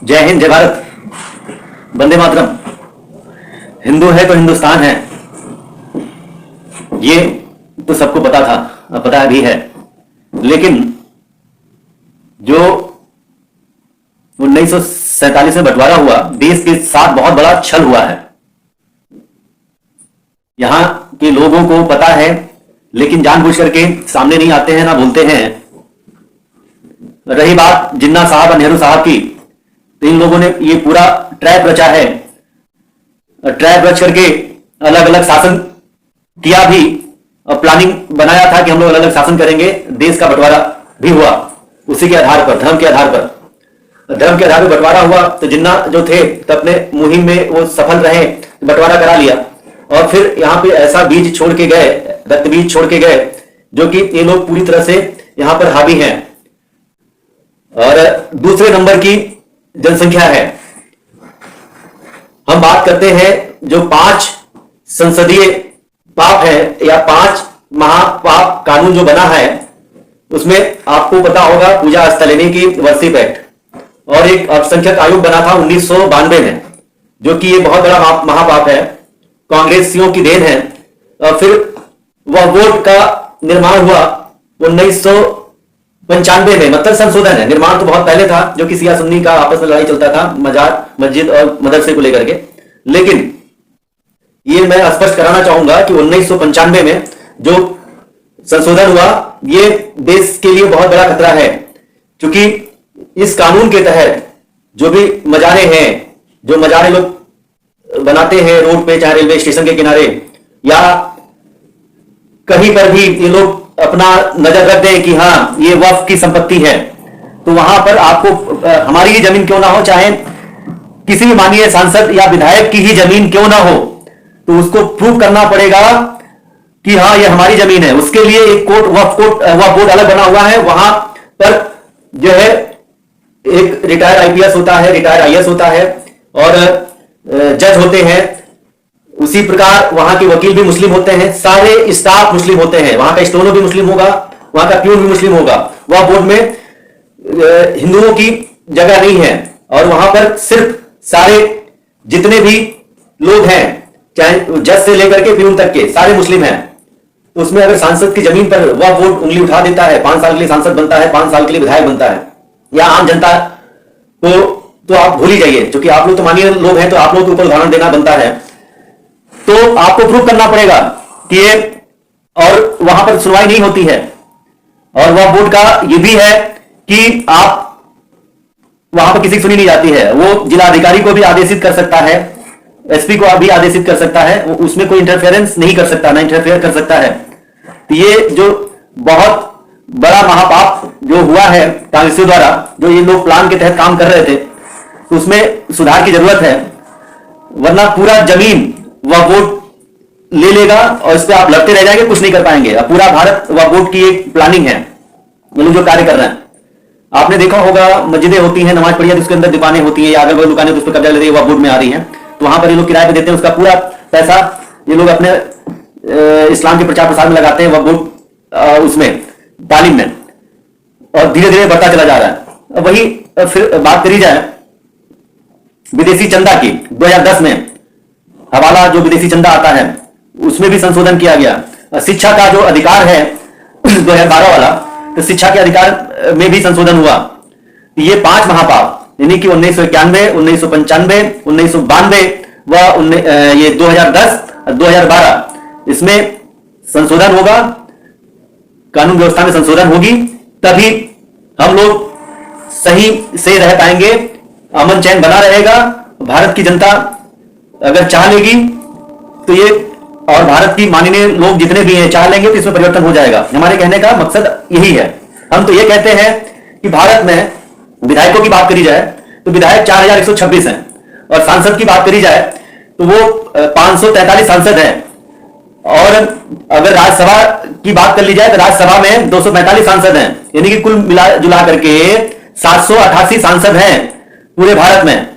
जय हिंद, जय भारत, वंदे मातरम। हिंदू है तो हिंदुस्तान है, ये तो सबको पता था, पता भी है। लेकिन जो 1947 में बंटवारा हुआ, देश के साथ बहुत बड़ा छल हुआ है। यहां के लोगों को पता है, लेकिन जानबूझ करके सामने नहीं आते हैं, ना बोलते हैं। रही बात जिन्ना साहब और नेहरू साहब की, तो इन लोगों ने ये पूरा ट्रैप रचा है। ट्रैप रच करके अलग अलग शासन किया भी, और प्लानिंग बनाया था कि हम लोग अलग अलग शासन करेंगे। देश का बंटवारा भी हुआ उसी के आधार पर, धर्म के आधार पर। धर्म के आधार पर बंटवारा हुआ, तो जिन्ना जो थे तो अपने मुहिम में वो सफल रहे, बंटवारा करा लिया। और फिर यहां पे ऐसा बीज छोड़ के गए, रक्त बीज छोड़ के गए, जो कि ये लोग पूरी तरह से यहां पर हावी हैं। और दूसरे नंबर की जनसंख्या है। हम बात करते हैं जो 5 संसदीय पाप है या 5 महापाप कानून जो बना है, उसमें आपको पता होगा पूजा स्थलिनी की वर्षिप एक्ट, और एक अल्पसंख्यक आयोग बना था 1992 में, जो कि ये बहुत बड़ा महापाप है, कांग्रेसियों की देन है। और फिर वह वोट का निर्माण हुआ 1995 में, मतलब संशोधन है। निर्माण तो बहुत पहले था, जो कि सिया सुन्नी का आपस में लड़ाई चलता था, मजार मस्जिद और मदरसे को लेकर के। लेकिन ये मैं स्पष्ट कराना चाहूंगा कि 1995 में जो संशोधन हुआ, ये देश के लिए बहुत बड़ा खतरा है। क्योंकि इस कानून के तहत जो भी मजारे हैं, जो मजारे लोग बनाते हैं रोड पे, चाहे रेलवे स्टेशन के किनारे या कहीं पर भी, ये लोग अपना नजर रख दें कि हाँ ये वक्फ की संपत्ति है, तो वहां पर आपको हमारी ही जमीन क्यों ना हो, चाहे किसी भी माननीय सांसद या विधायक की ही जमीन क्यों ना हो, तो उसको प्रूव करना पड़ेगा कि हाँ ये हमारी जमीन है। उसके लिए एक वक्फ बोर्ड अलग बना हुआ है। वहां पर जो है एक रिटायर्ड आईपीएस होता है, रिटायर्ड आईएएस होता है, और जज होते हैं। उसी प्रकार वहां के वकील भी मुस्लिम होते हैं, सारे स्टाफ मुस्लिम होते हैं। वहां का स्टोनो भी मुस्लिम होगा, वहां का प्यून भी मुस्लिम होगा। वह बोर्ड में हिंदुओं की जगह नहीं है, और वहां पर सिर्फ सारे जितने भी लोग हैं, चाहे जज से लेकर के प्यून तक के, सारे मुस्लिम हैं। तो उसमें अगर सांसद की जमीन पर वह बोर्ड उंगली उठा देता है, 5 साल के लिए सांसद बनता है, 5 साल के लिए विधायक बनता है, या आम जनता को तो आप भूल ही जाइए, क्योंकि आप लोग तो माननीय लोग हैं, तो आप लोग के ऊपर उदाहरण देना बनता है। तो आपको प्रूव करना पड़ेगा कि ये, और वहां पर सुनवाई नहीं होती है। और वह बोर्ड का ये भी है कि आप वहां पर किसी की सुनी नहीं जाती है। वो जिलाधिकारी को भी आदेशित कर सकता है, एसपी को भी आदेशित कर सकता है, उसमें कोई इंटरफेरेंस नहीं कर सकता, ना इंटरफेयर कर सकता है। तो ये जो बहुत बड़ा महापाप जो हुआ है कांग्रेसियों द्वारा, जो ये लोग प्लान के तहत काम कर रहे थे, तो उसमें सुधार की जरूरत है। वरना पूरा जमीन वह बोर्ड ले लेगा और इस पे आप लड़ते रह जाएंगे, कुछ नहीं कर पाएंगे। अब पूरा भारत वह बोर्ड की एक प्लानिंग है, वो लोग जो कार्य कर रहे हैं। आपने देखा होगा मस्जिदें होती हैं, नमाज पढ़िया, उसके अंदर दुकानें होती हैं, या अगल बगल दुकानें, तो उस पर कब्जा ले रही है, वह बोर्ड में आ रही है। तो वहां पर ये लोग किराए पे देते हैं, उसका पूरा पैसा ये लोग अपने इस्लाम के प्रचार प्रसार में लगाते हैं, वह बोर्ड उसमें तालीम में, और धीरे धीरे बढ़ता चला जा रहा है। वही फिर बात करी जाए विदेशी चंदा की, 2010 में हवाला जो विदेशी चंदा आता है, उसमें भी संशोधन किया गया। शिक्षा का जो अधिकार है 2012 वाला, तो शिक्षा के अधिकार में भी संशोधन हुआ। ये 5 महापाप, यानी कि 1991, 1995, 1992 व ये 2010 और 2012, इसमें संशोधन होगा, कानून व्यवस्था में संशोधन होगी, तभी हम लोग सही से रह पाएंगे, अमन चैन बना रहेगा। भारत की जनता अगर चाह लेगी तो ये, और भारत की माननीय लोग जितने भी हैं चाह लेंगे, तो इसमें परिवर्तन हो जाएगा। हमारे कहने का मकसद यही है। हम तो ये कहते हैं कि भारत में विधायकों की बात करी जाए तो विधायक 4126 हैं, और सांसद की बात करी जाए तो वो 543 सांसद हैं। और अगर राज्यसभा की बात कर ली जाए तो राज्यसभा में 245 सांसद हैं, यानी कि कुल मिला जुला करके 788 सांसद हैं पूरे भारत में,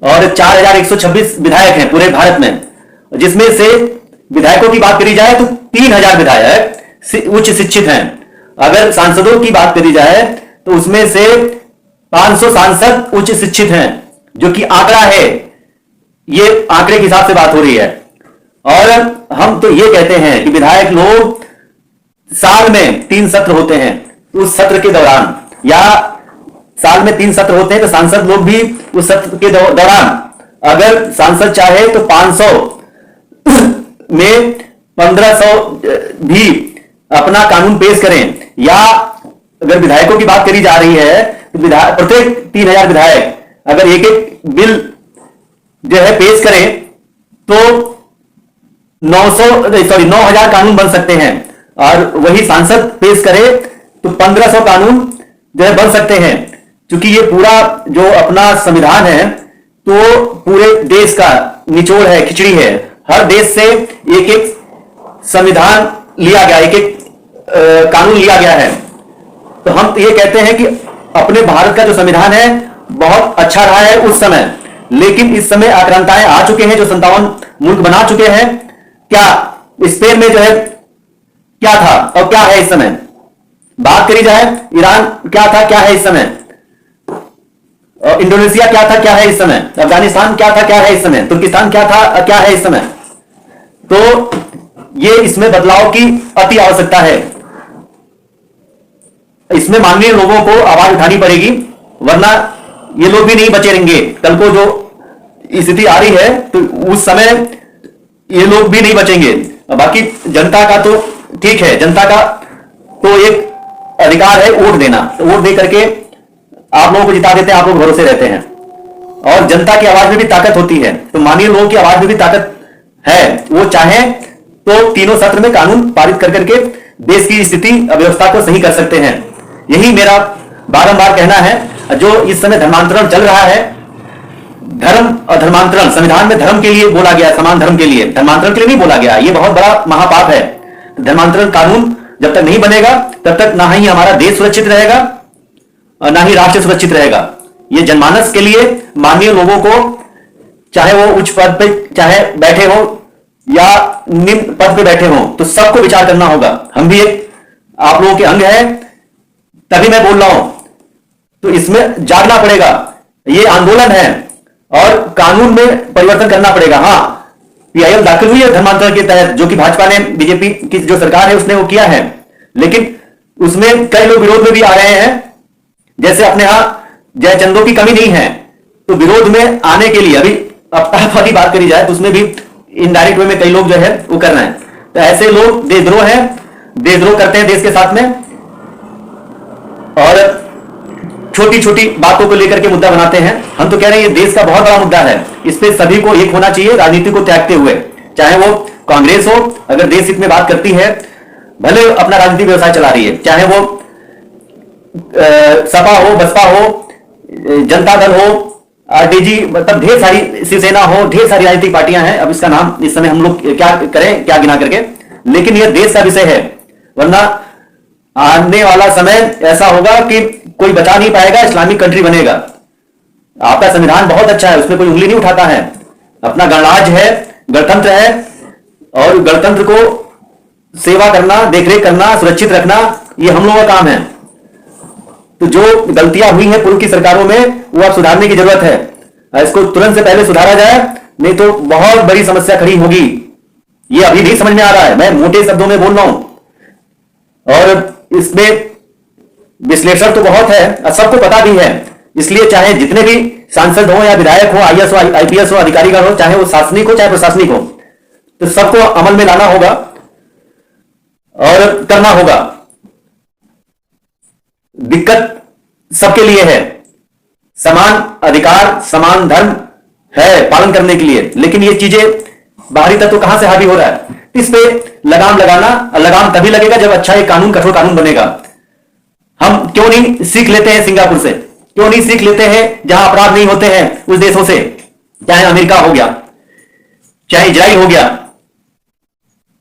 और 4126 विधायक हैं पूरे भारत में। जिसमें से विधायकों की बात करी जाए तो 3000 विधायक उच्च शिक्षित हैं। अगर सांसदों की बात करी जाए तो उसमें से 500 सांसद उच्च शिक्षित हैं, जो कि आंकड़ा है, ये आंकड़े के हिसाब से बात हो रही है। और हम तो ये कहते हैं कि विधायक लोग साल में 3 सत्र होते हैं, उस सत्र के दौरान, या साल में 3 सत्र होते हैं, तो सांसद लोग भी उस सत्र के दौरान अगर सांसद चाहे तो 500 में 1500 भी अपना कानून पेश करें। या अगर विधायकों की बात करी जा रही है तो प्रत्येक 3000 विधायक अगर एक एक बिल जो है पेश करें तो 9000 कानून बन सकते हैं, और वही सांसद पेश करे तो 1500 कानून जो है बन सकते हैं। क्योंकि ये पूरा जो अपना संविधान है तो पूरे देश का निचोड़ है, खिचड़ी है। हर देश से एक एक संविधान लिया गया, एक एक कानून लिया गया है। तो हम ये कहते हैं कि अपने भारत का जो संविधान है बहुत अच्छा रहा है उस समय, लेकिन इस समय आक्रांताएं आ चुके हैं जो 57 मुल्क बना चुके हैं। क्या स्पेन में जो है क्या था और क्या है इस समय? बात करी जाए, ईरान क्या था, क्या है इस समय? इंडोनेशिया क्या था, क्या है इस समय? अफगानिस्तान क्या था, क्या है इस समय? तुर्किस्तान क्या था, क्या है इस समय? तो ये इसमें बदलाव की अति आवश्यकता है। इसमें माननीय लोगों को आवाज उठानी पड़ेगी, वरना ये लोग भी नहीं बचे रहेंगे। कल को जो स्थिति आ रही है तो उस समय ये लोग भी नहीं बचेंगे। बाकी जनता का तो ठीक है, जनता का तो एक अधिकार है वोट देना, तो वोट दे करके आप लोगों को जिता देते हैं, आप लोग भरोसे रहते हैं। और जनता की आवाज में भी ताकत होती है, तो माननीय लोगों की आवाज में भी ताकत है। वो चाहे तो तीनों सत्र में कानून पारित कर करके देश की स्थिति अव्यवस्था को सही कर सकते हैं। यही मेरा बारंबार कहना है। जो इस समय धर्मांतरण चल रहा है, धर्म और धर्मांतरण, संविधान में धर्म के लिए बोला गया, समान धर्म के लिए, धर्मांतरण के लिए नहीं बोला गया। ये बहुत बड़ा महापाप है। धर्मांतरण कानून जब तक नहीं बनेगा तब तक ना ही हमारा देश सुरक्षित रहेगा और ना ही राष्ट्र सुरक्षित रहेगा। ये जनमानस के लिए माननीय लोगों को, चाहे वो उच्च पद पे चाहे बैठे हो या निम्न पद पे बैठे हो, तो सबको विचार करना होगा। हम भी एक आप लोगों के अंग है, तभी मैं बोल रहा हूं। तो इसमें जागना पड़ेगा, ये आंदोलन है और कानून में परिवर्तन करना पड़ेगा। हाँ, पीआईएल दाखिल हुई है धर्मांतरण के तहत, जो कि भाजपा ने, बीजेपी की जो सरकार है उसने वो किया है, लेकिन उसमें कई लोग विरोध में भी आ रहे हैं। जैसे अपने यहां जयचंदों की कमी नहीं है, तो विरोध में आने के लिए अभी वाली बात करी जाए तो उसमें भी इनडायरेक्ट वे में कई लोग जो है वो कर रहे हैं। तो ऐसे लोग देशद्रोह हैं, देशद्रोह करते हैं देश के साथ में, और छोटी छोटी बातों को लेकर के मुद्दा बनाते हैं। हम तो कह रहे हैं ये देश का बहुत बड़ा मुद्दा है, इस पे सभी को एक होना चाहिए, राजनीति को त्यागते हुए। चाहे वो कांग्रेस हो, अगर देश हित में बात करती है, भले अपना राजनीतिक व्यवसाय चला रही है, चाहे वो सपा हो, बसपा हो, जनता दल हो, आरजेडी, मतलब ढेर सारी, शिवसेना हो, ढेर सारी राजनीतिक पार्टियां हैं। अब इसका नाम इस समय हम लोग क्या करें, क्या गिना करके, लेकिन यह देश का विषय है। वरना आने वाला समय ऐसा होगा कि कोई बचा नहीं पाएगा, इस्लामिक कंट्री बनेगा। आपका संविधान बहुत अच्छा है, उसमें कोई उंगली नहीं उठाता है। अपना गणराज्य है, गणतंत्र है, और गणतंत्र को सेवा करना, देखरेख करना, सुरक्षित रखना, ये हम लोगों का काम है। तो जो गलतियां हुई हैं पूर्व की सरकारों में, वो अब सुधारने की जरूरत है। इसको तुरंत से पहले सुधारा जाए, नहीं तो बहुत बड़ी समस्या खड़ी होगी। ये अभी नहीं समझ में आ रहा है, मैं मोटे शब्दों में बोल रहा हूं, और इसमें विश्लेषण तो बहुत है और सबको पता भी है। इसलिए चाहे जितने भी सांसद हो या विधायक हो, आईएएस हो, आईपीएस हो, अधिकारीगण हो, चाहे वो शासनिक हो चाहे प्रशासनिक हो, तो सबको अमल में लाना होगा और करना होगा। दिक्कत सबके लिए है, समान अधिकार, समान धर्म है पालन करने के लिए, लेकिन ये चीजें बाहरी तत्व कहां से हावी हो रहा है, इस पे लगाम लगाना। लगाम तभी लगेगा जब अच्छा एक कानून, कठोर कानून बनेगा। हम क्यों नहीं सीख लेते हैं सिंगापुर से, क्यों नहीं सीख लेते हैं जहां अपराध नहीं होते हैं उस देशों से, चाहे अमेरिका हो गया, चाहे इजराइल हो गया,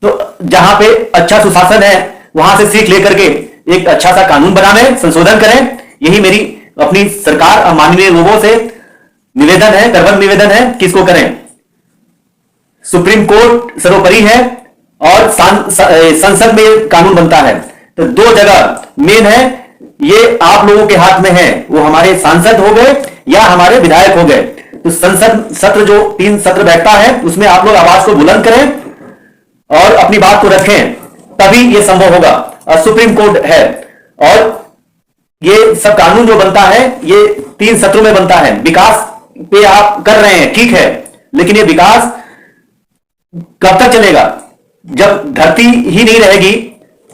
तो जहां पे अच्छा सुशासन है वहां से सीख लेकर के एक अच्छा सा कानून बनाने, संशोधन करें। यही मेरी अपनी सरकार और माननीय लोगों से निवेदन है, करबद्ध निवेदन है। किसको करें? सुप्रीम कोर्ट सर्वोपरि है और संसद में कानून बनता है, तो दो जगह मेन है, ये आप लोगों के हाथ में है। वो हमारे सांसद हो गए या हमारे विधायक हो गए। तो संसद सत्र जो 3 सत्र बैठता है उसमें आप लोग आवाज को बुलंद करें और अपनी बात को रखें, तभी ये संभव होगा। और सुप्रीम कोर्ट है और ये सब कानून जो बनता है ये 3 सत्रों में बनता है। विकास पे आप कर रहे हैं, ठीक है, लेकिन ये विकास कब तक चलेगा? जब धरती ही नहीं रहेगी,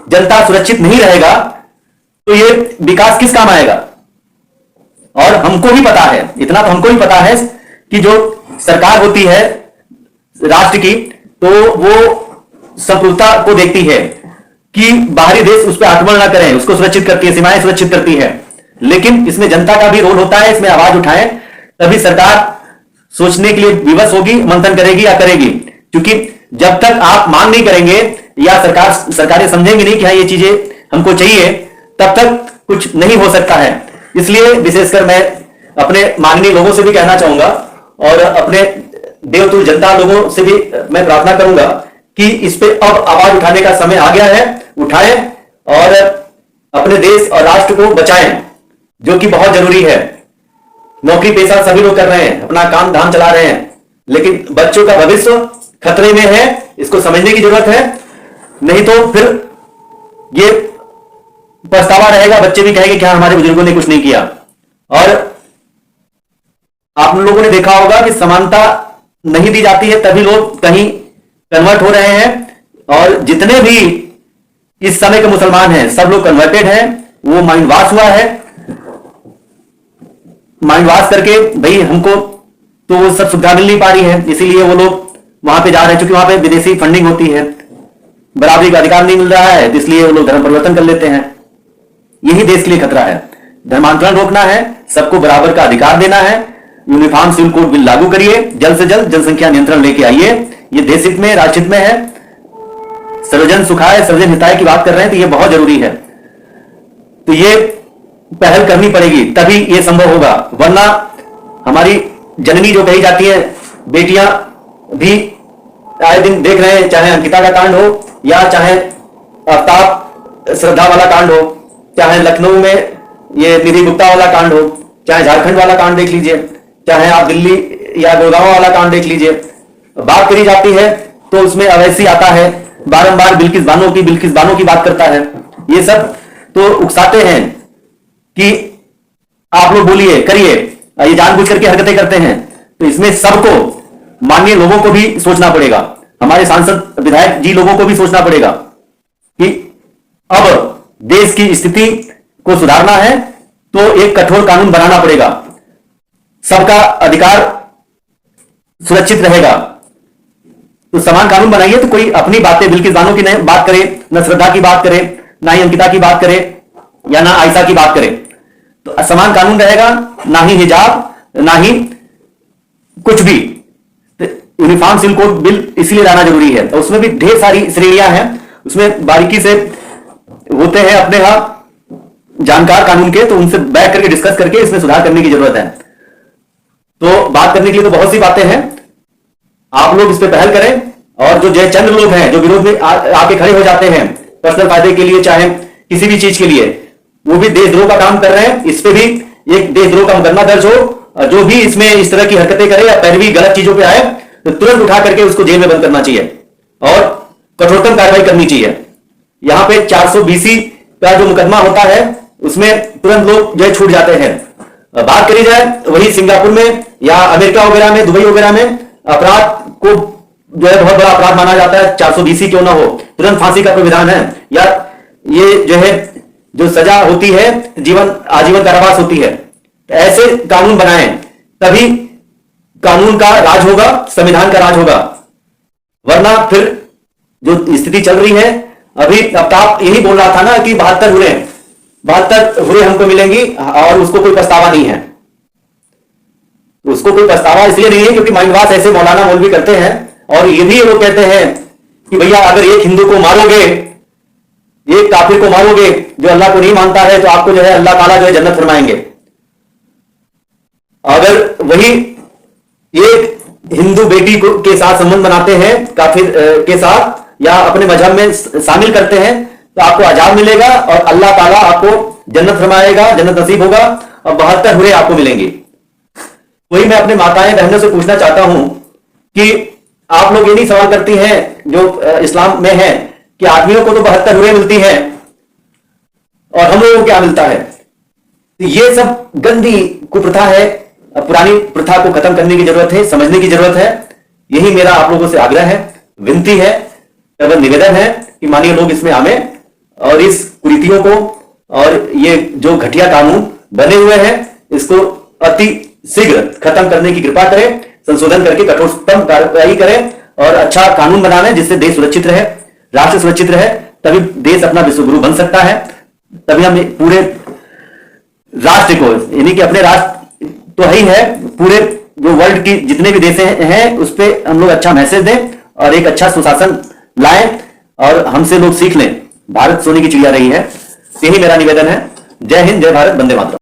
जनता सुरक्षित नहीं रहेगा, तो ये विकास किस काम आएगा? और हमको भी पता है, इतना तो हमको भी पता है कि जो सरकार होती है राष्ट्र की, तो वो संप्रभुता को देखती है कि बाहरी देश उस पर आक्रमण ना करें, उसको सुरक्षित करती है, सीमाएं सुरक्षित करती है। लेकिन इसमें जनता का भी रोल होता है, इसमें आवाज उठाएं, तभी सरकार सोचने के लिए विवश होगी, मंथन करेगी या करेगी। क्योंकि जब तक आप मांग नहीं करेंगे या सरकारें समझेंगी नहीं कि हाँ ये चीजें हमको चाहिए, तब तक कुछ नहीं हो सकता है। इसलिए विशेषकर मैं अपने माननीय लोगों से भी कहना चाहूंगा और अपने देवतुल्य जनता लोगों से भी मैं प्रार्थना करूंगा कि इस पे अब आवाज उठाने का समय आ गया है। उठाएं और अपने देश और राष्ट्र को बचाएं, जो कि बहुत जरूरी है। नौकरी पेशा सभी लोग कर रहे हैं, अपना काम धाम चला रहे हैं, लेकिन बच्चों का भविष्य खतरे में है, इसको समझने की जरूरत है। नहीं तो फिर ये पछतावा रहेगा, बच्चे भी कहेंगे कि हाँ हमारे बुजुर्गों ने कुछ नहीं किया। और आप लोगों ने देखा होगा कि समानता नहीं दी जाती है, तभी लोग कहीं कन्वर्ट हो रहे हैं। और जितने भी इस समय के मुसलमान हैं, सब लोग कन्वर्टेड हैं। वो माइंड वॉश हुआ है, माइंड वॉश करके भाई हमको तो वो सब सुविधा मिल नहीं पा रही है, इसीलिए वो लोग वहां पे जा रहे हैं। क्योंकि वहां पे विदेशी फंडिंग होती है, बराबरी का अधिकार नहीं मिल रहा है, इसलिए वो लोग धर्म परिवर्तन कर लेते हैं। यही देश के लिए खतरा है। धर्मांतरण रोकना है, सबको बराबर का अधिकार देना है, यूनिफॉर्म सिविल कोड बिल लागू करिए, जल्द से जल्द जनसंख्या नियंत्रण लेके आइए। ये देश हित में, राष्ट्र हित में है। सर्वजन सुखाय सर्वजन हिताय की बात कर रहे हैं, तो ये बहुत जरूरी है। तो ये पहल करनी पड़ेगी, तभी ये संभव होगा। वरना हमारी जननी जो कही जाती है, बेटियां भी आए दिन देख रहे हैं, चाहे अंकिता का कांड हो या चाहे आफ्ताब श्रद्धा वाला कांड हो, चाहे लखनऊ में ये निधि गुप्ता वाला कांड हो, चाहे झारखंड वाला कांड देख लीजिए, चाहे आप दिल्ली या गुड़गांव वाला कांड देख लीजिए। बात करी जाती है तो उसमें अवैसी आता है, बारंबार बिल्किस बानो की बात करता है। ये सब तो उकसाते हैं कि आप लोग बोलिए करिए, ये जानबूझ करके हरकतें करते हैं। तो इसमें सबको, माननीय लोगों को भी सोचना पड़ेगा, हमारे सांसद विधायक जी लोगों को भी सोचना पड़ेगा कि अब देश की स्थिति को सुधारना है तो एक कठोर कानून बनाना पड़ेगा, सबका अधिकार सुरक्षित रहेगा। तो समान कानून बनाइए। तो कोई अपनी बातें बिल्किस बानो की नहीं बात करे, न श्रद्धा की बात करे, ना ही अंकिता की बात करे या ना आयशा की बात करे। तो समान कानून रहेगा, ना ही हिजाब, ना ही कुछ भी। यूनिफॉर्म सिविल कोड बिल इसलिए लाना जरूरी है। और उसमें भी ढेर सारी श्रेणियां हैं, उसमें बारीकी से होते हैं अपने यहां जानकार कानून के, तो उनसे बैठ करके डिस्कस करके इसमें सुधार करने की जरूरत है। तो बात करने के लिए तो बहुत सी बातें हैं, आप लोग इस पे पहल करें। और जो जयचंद लोग हैं जो विरोध में आके खड़े हो जाते हैं पर्सनल फायदे के लिए, चाहे किसी भी चीज के लिए, वो भी देशद्रोह का काम कर रहे हैं। इस पे भी एक देशद्रोह का मुकदमा दर्ज हो। जो भी इसमें इस तरह की हरकतें करे या पैरवी गलत चीजों पे आए, तो तुरंत उठा करके उसको जेल में बंद करना चाहिए और कठोरतम कार्रवाई करनी चाहिए। यहां पे 420 का जो मुकदमा होता है उसमें तुरंत लोग जो है छूट जाते हैं। बात करी जाए वही सिंगापुर में या अमेरिका वगैरह में, दुबई वगैरह में अपराध को जो है बहुत बड़ा अपराध माना जाता है, 420 क्यों ना हो, तुरंत फांसी का प्रावधान है। या ये जो है जो सजा होती है आजीवन कारावास होती है। तो ऐसे कानून बनाएं, तभी कानून का राज होगा, संविधान का राज होगा। वरना फिर जो स्थिति चल रही है अभी, आफ्ताब यही बोल रहा था ना कि 72 हुरे हमको मिलेंगी और उसको कोई पछतावा नहीं है। उसको कोई पछतावा इसलिए नहीं है क्योंकि माइंड वॉश ऐसे मौलाना मौलवी करते हैं। और ये भी लोग कहते हैं कि भैया अगर एक हिंदू को मारोगे, एक काफिर को मारोगे जो अल्लाह को नहीं मानता है, तो आपको जो है अल्लाह ताला जो है जन्नत फरमाएंगे। अगर वही एक हिंदू बेटी को के साथ संबंध बनाते हैं काफिर के साथ या अपने मजहब में शामिल करते हैं, तो आपको अजाब मिलेगा और अल्लाह ताला आपको जन्नत फरमाएगा, जन्नत नसीब होगा और 72 हुरे आपको मिलेंगे। वही मैं अपने माताएं बहनों से पूछना चाहता हूं कि आप लोग ये नहीं सवाल करती हैं जो इस्लाम में है कि आदमियों को तो 72 हुरे मिलती हैं और हम लोगों को क्या मिलता है। तो ये सब गंदी कुप्रथा है, पुरानी प्रथा को खत्म करने की जरूरत है, समझने की जरूरत है। यही मेरा आप लोगों से आग्रह है, विनती है, निवेदन है कि माननीय लोग इसमें आवे और इस कुरीतियों को और ये जो घटिया कानून बने हुए हैं इसको अति शीघ्र खत्म करने की कृपा करें, संशोधन करके कठोरतम कार्रवाई करें और अच्छा कानून बनावे जिससे देश सुरक्षित रहे, राष्ट्र सुरक्षित रहे। तभी देश अपना विश्वगुरु बन सकता है, तभी हम पूरे राष्ट्र को, यानी कि अपने राष्ट्र तो ही है, पूरे जो वर्ल्ड की जितने भी देश हैं उस पर हम लोग अच्छा मैसेज दें और एक अच्छा सुशासन लाएं और हमसे लोग सीख लें। भारत सोने की चिड़िया रही है, यही मेरा निवेदन है। जय हिंद, जय भारत, वंदे मातरम।